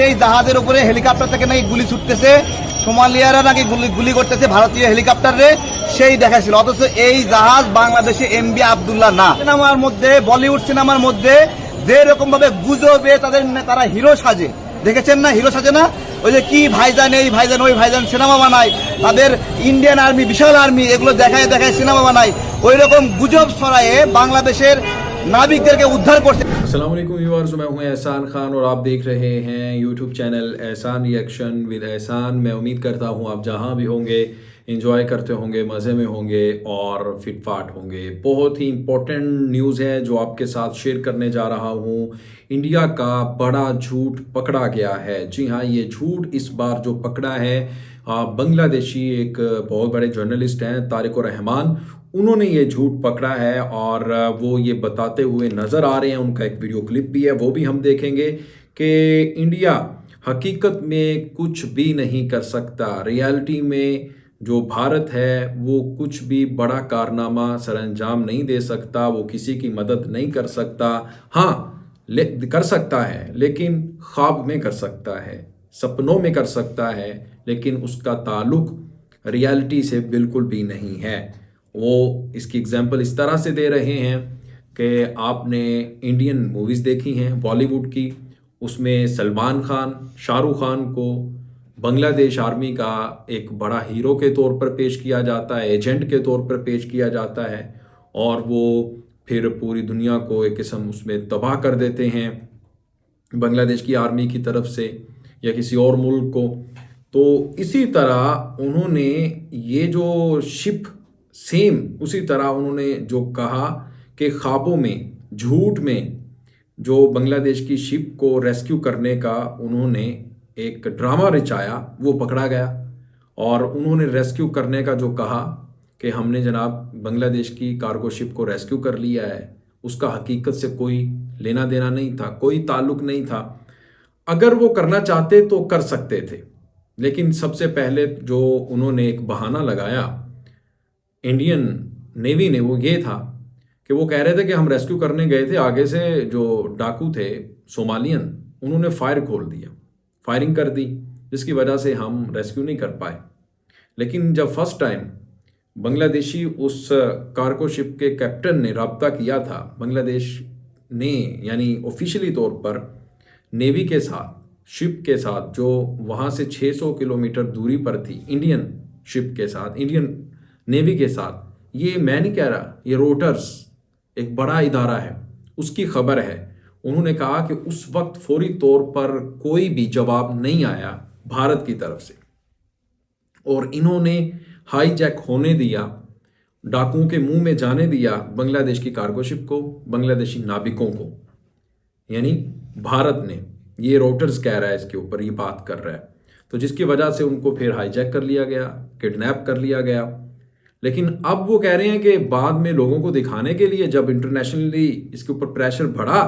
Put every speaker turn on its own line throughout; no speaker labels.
সেই জাহাজের উপরে হেলিকপ্টার থেকে নাকি গুলি ছুটতেছে, সোমালিয়ারা নাকি গুলি করতেছে ভারতীয় হেলিকপ্টারে, সেই দেখাছিল। অথচ এই জাহাজ বাংলাদেশে এমবি আব্দুল্লাহ না। সিনেমার মধ্যে, বলিউড সিনেমার মধ্যে যে রকম ভাবে গুজবে তারা হিরো সাজে, দেখেছেন না? হিরো সাজে না? ওই যে কি ভাইজান, এই ভাইজান, ওই ভাইজান সিনেমা বানায়, তাদের ইন্ডিয়ান আর্মি, বিশাল আর্মি, এগুলো দেখায় দেখায় সিনেমা বানায়। ওই রকম গুজব ছড়ায়ে বাংলাদেশের नाविकদেরকে उद्धार করছে।
अस्सलाम वालेकुम व्यूअर्स, मैं हूं एहसान खान और आप देख रहे हैं यूट्यूब चैनल एहसान रिएक्शन विद एहसान। मैं उम्मीद करता हूं आप जहां भी होंगे एंजॉय करते होंगे, मज़े में होंगे और फिटफाट होंगे। बहुत ही इम्पोर्टेंट न्यूज़ है जो आपके साथ शेयर करने जा रहा हूं। इंडिया का बड़ा झूठ पकड़ा गया है। जी हाँ, ये झूठ इस बार जो पकड़ा है, बांग्लादेशी एक बहुत बड़े जर्नलिस्ट हैं तारिक रहमान, उन्होंने ये झूठ पकड़ा है और वो ये बताते हुए नज़र आ रहे हैं। उनका एक वीडियो क्लिप भी है, वो भी हम देखेंगे कि इंडिया हकीकत में कुछ भी नहीं कर सकता। रियलिटी में जो भारत है वो कुछ भी बड़ा कारनामा सरअंजाम नहीं दे सकता, वो किसी की मदद नहीं कर सकता। हाँ, कर सकता है लेकिन ख्वाब में कर सकता है, सपनों में कर सकता है, लेकिन उसका ताल्लुक रियलिटी से बिल्कुल भी नहीं है। वो इसकी एग्जाम्पल इस तरह से दे रहे हैं कि आपने इंडियन मूवीज़ देखी हैं बॉलीवुड की, उसमें सलमान खान, शाहरुख खान को बांग्लादेश आर्मी का एक बड़ा हीरो के तौर पर पेश किया जाता है, एजेंट के तौर पर पेश किया जाता है, और वो फिर पूरी दुनिया को एक किस्म उसमें तबाह कर देते हैं बांग्लादेश की आर्मी की तरफ से या किसी और मुल्क को। तो इसी तरह उन्होंने ये जो शिप, सेम उसी तरह उन्होंने जो कहा कि ख्वाबों में, झूठ में जो बांग्लादेश की शिप को रेस्क्यू करने का उन्होंने एक ड्रामा रचाया, वो पकड़ा गया। और उन्होंने रेस्क्यू करने का जो कहा कि हमने जनाब बांग्लादेश की कार्गो शिप को रेस्क्यू कर लिया है, उसका हकीकत से कोई लेना देना नहीं था, कोई ताल्लुक नहीं था। अगर वो करना चाहते तो कर सकते थे, लेकिन सबसे पहले जो उन्होंने एक बहाना लगाया इंडियन नेवी ने, वो ये था कि वो कह रहे थे कि हम रेस्क्यू करने गए थे, आगे से जो डाकू थे सोमालियन, उन्होंने फायर खोल दिया, फायरिंग कर दी, जिसकी वजह से हम रेस्क्यू नहीं कर पाए। लेकिन जब फर्स्ट टाइम बांग्लादेशी उस कार्गो शिप के कैप्टन ने रब्ता किया था, बांग्लादेश ने यानी ऑफिशियली तौर पर नेवी के साथ, शिप के साथ जो वहाँ से 600 किलोमीटर दूरी पर थी, इंडियन शिप के साथ, इंडियन नेवी के साथ, ये मैं नहीं कह रहा, ये रोटर्स एक बड़ा इदारा है, उसकी खबर है। उन्होंने कहा कि उस वक्त फौरी तौर पर कोई भी जवाब नहीं आया भारत की तरफ से, और इन्होंने हाईजैक होने दिया, डाकुओं के मुंह में जाने दिया बांग्लादेश की कार्गो शिप को, बांग्लादेशी नाविकों को, यानी भारत ने। ये रोटर्स कह रहा है, इसके ऊपर ये बात कर रहा है। तो जिसकी वजह से उनको फिर हाईजैक कर लिया गया, किडनैप कर लिया गया। लेकिन अब वो कह रहे हैं कि बाद में लोगों को दिखाने के लिए जब इंटरनेशनली इसके ऊपर प्रेशर बढ़ा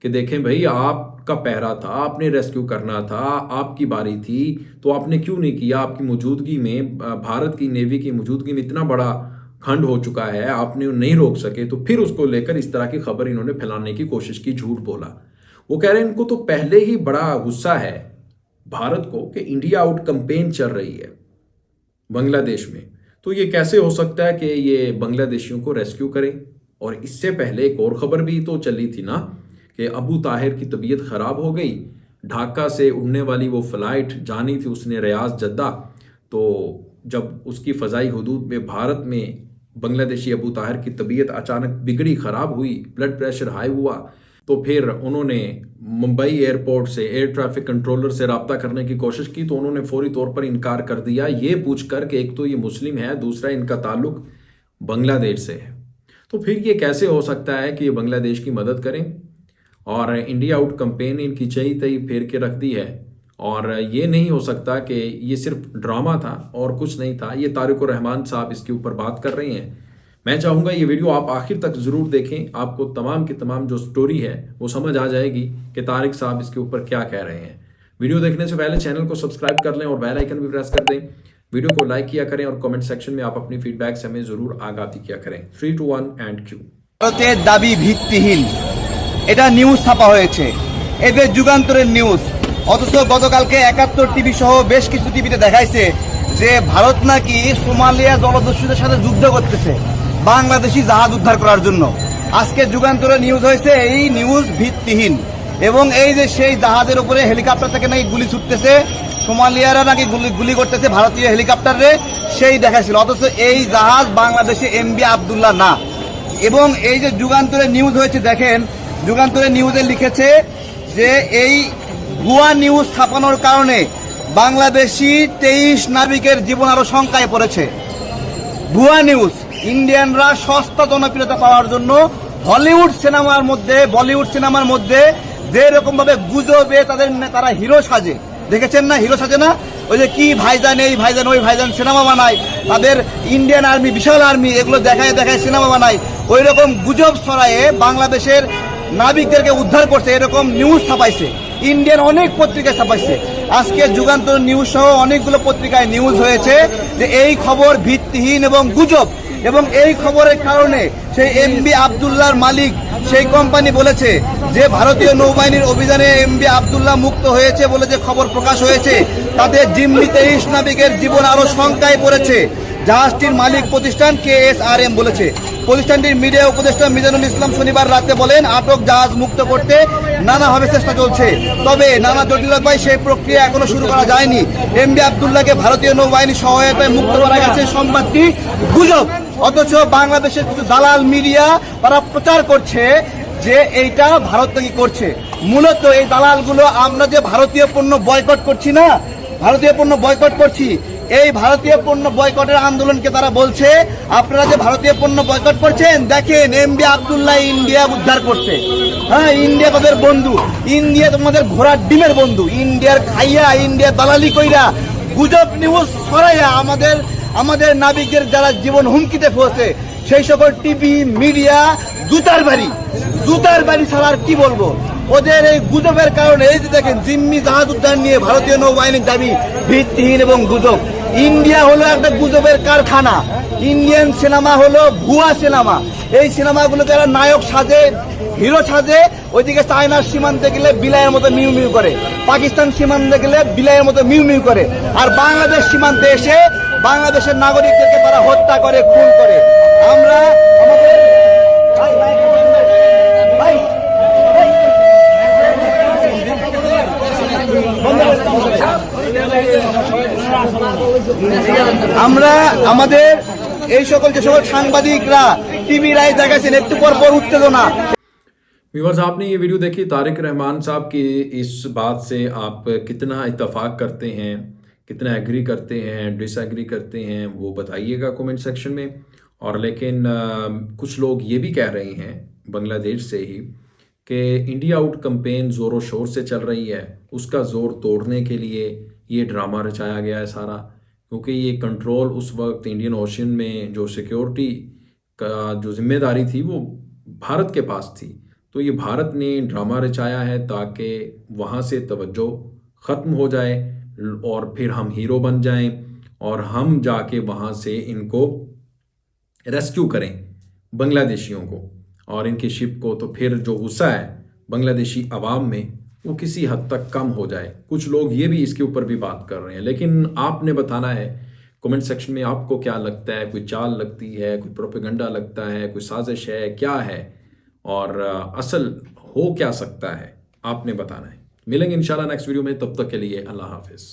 कि देखें भाई, आपका पहरा था, आपने रेस्क्यू करना था, आपकी बारी थी, तो आपने क्यों नहीं किया? आपकी मौजूदगी में, भारत की नेवी की मौजूदगी में इतना बड़ा खंड हो चुका है, आपने नहीं रोक सके। तो फिर उसको लेकर इस तरह की खबर इन्होंने फैलाने की कोशिश की, झूठ बोला। वो कह रहे हैं इनको तो पहले ही बड़ा गुस्सा है भारत को कि इंडिया आउट कैंपेन चल रही है बांग्लादेश में, तो ये कैसे हो सकता है कि ये बांग्लादेशियों को रेस्क्यू करें। और इससे पहले एक और खबर भी तो चली थी ना कि अबू ताहिर की तबीयत ख़राब हो गई, ढाका से उड़ने वाली वो फ़्लाइट जानी थी उसने रियाज जद्दा, तो जब उसकी फ़ज़ाई हदूद में भारत में बांग्लादेशी अबू ताहिर की तबीयत अचानक बिगड़ी, ख़राब हुई, ब्लड प्रेशर हाई हुआ, तो फिर उन्होंने मुंबई एयरपोर्ट से एयर ट्रैफिक कंट्रोलर से रब्ता करने की कोशिश की, तो उन्होंने फौरी तौर पर इनकार कर दिया, ये पूछकर कि एक तो ये मुस्लिम है, दूसरा इनका ताल्लुक बांग्लादेश से है। तो फिर ये कैसे हो सकता है कि ये बांग्लादेश की मदद करें? और इंडिया आउट कैंपेन इनकी चई तई फेर के रख दी है। और ये नहीं हो सकता कि ये सिर्फ ड्रामा था और कुछ नहीं था। ये तारिक रहमान साहब इसके ऊपर बात कर रहे हैं। मैं चाहूँगा ये वीडियो आप आखिर तक ज़रूर देखें, आपको तमाम की तमाम जो स्टोरी है वो समझ आ जाएगी कि तारिक साहब इसके ऊपर क्या कह रहे हैं। वीडियो देखने से पहले चैनल को सब्सक्राइब कर लें और बेल आइकन भी प्रेस कर दें। वीडियो को लाइक किया करें और कमेंट सेक्शन में आप अपनी फीडबैक से हमें ज़रूर आगाह किया करें। 3, 2, 1 एंड क्यू।
ভারতের দাবি ভিত্তিহীন, এটা নিউজ ছাপা হয়েছে, এদের যুগান্তরের নিউজ। অথচ গতকালকে 71 টিভি সহ বেশ কিছু টিভিতে দেখাইছে যে ভারত নাকি সোমালিয়া জলদস্যুদের সাথে যুদ্ধ করতেছে বাংলাদেশি জাহাজ উদ্ধার করার জন্য। আজকে যুগান্তরে নিউজ হয়েছে, এই নিউজ ভিত্তিহীন। এবং এই যে সেই জাহাজের উপরে হেলিকপ্টার থেকে নাকি গুলি ছুটতেছে, সোমালিয়ারা নাকি গুলি করতেছে ভারতীয় হেলিকপ্টারে, সেই দেখাইছিল। অথচ এই জাহাজ বাংলাদেশে এমবি আবদুল্লাহ না। এবং এই যে যুগান্তরে নিউজ হয়েছে, দেখেন যুগান্তরে নিউজে লিখেছে যে এই ভুয়া নিউজ ছাপানোর কারণে বাংলাদেশি 23 নাবিকের জীবন আরো শঙ্কায় পড়েছে। ভুয়া নিউজ। ইন্ডিয়ানরা সস্তা জনপ্রিয়তা পাওয়ার জন্য হলিউড সিনেমার মধ্যে, বলিউড সিনেমার মধ্যে যে রকম ভাবে গুজবে তারা হিরো সাজে, দেখেছেন না? হিরো সাজে না? ওই যে কি ভাইজান, এই ভাইজান, ওই ভাইজান সিনেমা বানায়, তাদের ইন্ডিয়ান আর্মি, বিশাল আর্মি, এগুলো দেখায় দেখায় সিনেমা বানায়। ওই রকম গুজব ছড়ায়ে বাংলাদেশের নাবিকদেরকে উদ্ধার করছে, এরকম নিউজ ছাপাইছে। ইন্ডিয়ান অনেক পত্রিকায় ছাপাইছে। আজকে যুগান্তর নিউজ সহ অনেকগুলো পত্রিকায় নিউজ হয়েছে যে এই খবর ভিত্তিহীন এবং গুজব। এবং এই খবরের কারণে সেই এমবি আবদুল্লাহর মালিক সেই কোম্পানি বলেছে যে ভারতীয় নৌবাহিনীর অভিযানে এমবি আবদুল্লাহ মুক্ত হয়েছে বলে যে খবর প্রকাশ হয়েছে, তাতে জিম্মি 23 নাবিকের জীবন আরো শঙ্কায় পড়েছে। জাহাজটির মালিক প্রতিষ্ঠান KSRM বলেছে। প্রতিষ্ঠানটির মিডিয়া উপদেষ্টা মিজানুল ইসলাম শনিবার রাতে বলেন, আটক জাহাজ মুক্ত করতে নানাভাবে চেষ্টা চলছে, তবে নানা জটিলতায় সেই প্রক্রিয়া এখনো শুরু করা যায়নি। এমবি আবদুল্লাহকে ভারতীয় নৌবাহিনী সহায়তায় মুক্ত করা গেছে, সংবাদটি গুজব। অথচ বাংলাদেশের কিছু দালাল মিডিয়া তারা প্রচার করছে যে এইটা ভারত নাকি করছে। মূলত এই দালালগুলো, আমরা যে ভারতীয় পণ্য বয়কট করছি না, ভারতীয় পণ্য বয়কট করছি, এই ভারতীয় পণ্য বয়কটের আন্দোলনকে তারা বলছে আপনারা যে ভারতীয় পণ্য বয়কট করছেন, দেখেন এমবি আবদুল্লাহ ইন্ডিয়া উদ্ধার করছে। হ্যাঁ, ইন্ডিয়া তাদের বন্ধু, ইন্ডিয়া তোমাদের ঘোড়ার ডিমের বন্ধু। ইন্ডিয়ার খাইয়া, ইন্ডিয়া দালালি কইরা, গুজব নিউজ ছড়াইয়া আমাদের নাবিকের যারা জীবন হুমকিতে পড়ছে, সেই সকল টিভি মিডিয়া জুতার বাড়ি ছাড়া আর কি বলবো। ওদের এই গুজবের কারণে এই যে দেখেন জিম্মি জাহাজ উদ্ধার নিয়ে ভারতীয় নৌবাহিনীর দাবি ভিত্তিহীন এবং গুজব। ইন্ডিয়া হলো একটা গুজবের কারখানা। ইন্ডিয়ান সিনেমা হলো ভুয়া সিনেমা। এই সিনেমাগুলো যারা নায়ক সাজে, হিরো সাজে, ওইদিকে চায়নার সীমান্তে গেলে বিলাইয়ের মতো মিউ মিউ করে, পাকিস্তান সীমান্তে গেলে বিলাইয়ের মতো মিউ মিউ করে, আর বাংলাদেশ সীমান্তে এসে বাংলাদেশের নাগরিকদেরকে তারা হত্যা করে, খুন করে। আমরা আমাদের আমাদের এই সকল যে সকল সাংবাদিকরা টিভি রায় দেখাচ্ছেন, একটু পর পর উত্তেজনা।
व्यूअर्स, आपने ये वीडियो देखी तारिक रहमान साहब की इस बात से आप कितना इत्तेफाक करते हैं, कितना एग्री करते हैं, डिसएग्री करते हैं, वो बताइएगा कमेंट सेक्शन में। और लेकिन कुछ लोग ये भी कह रहे हैं बांग्लादेश से ही कि इंडिया आउट कैंपेन ज़ोरों शोर से चल रही है, उसका ज़ोर तोड़ने के लिए ये ड्रामा रचाया गया है सारा। क्योंकि ये कंट्रोल उस वक्त इंडियन ओशन में जो सिक्योरिटी का जो जिम्मेदारी थी वो भारत के पास थी। तो ये भारत ने ड्रामा रचाया है ताकि वहाँ से तवज्जो ख़त्म हो जाए और फिर हम हीरो बन जाएं और हम जाके वहाँ से इनको रेस्क्यू करें, बांग्लादेशियों को और इनके शिप को। तो फिर जो गुस्सा है बांग्लादेशी अवाम में वो किसी हद तक कम हो जाए। कुछ लोग ये भी इसके ऊपर भी बात कर रहे हैं, लेकिन आपने बताना है कमेंट सेक्शन में आपको क्या लगता है। कोई चाल लगती है, कोई प्रोपेगेंडा लगता है, कोई साजिश है, क्या है और असल हो क्या सकता है, आपने बताना है। मिलेंगे इंशाल्लाह नेक्स्ट वीडियो में, तब तक के लिए अल्लाह हाफिज़।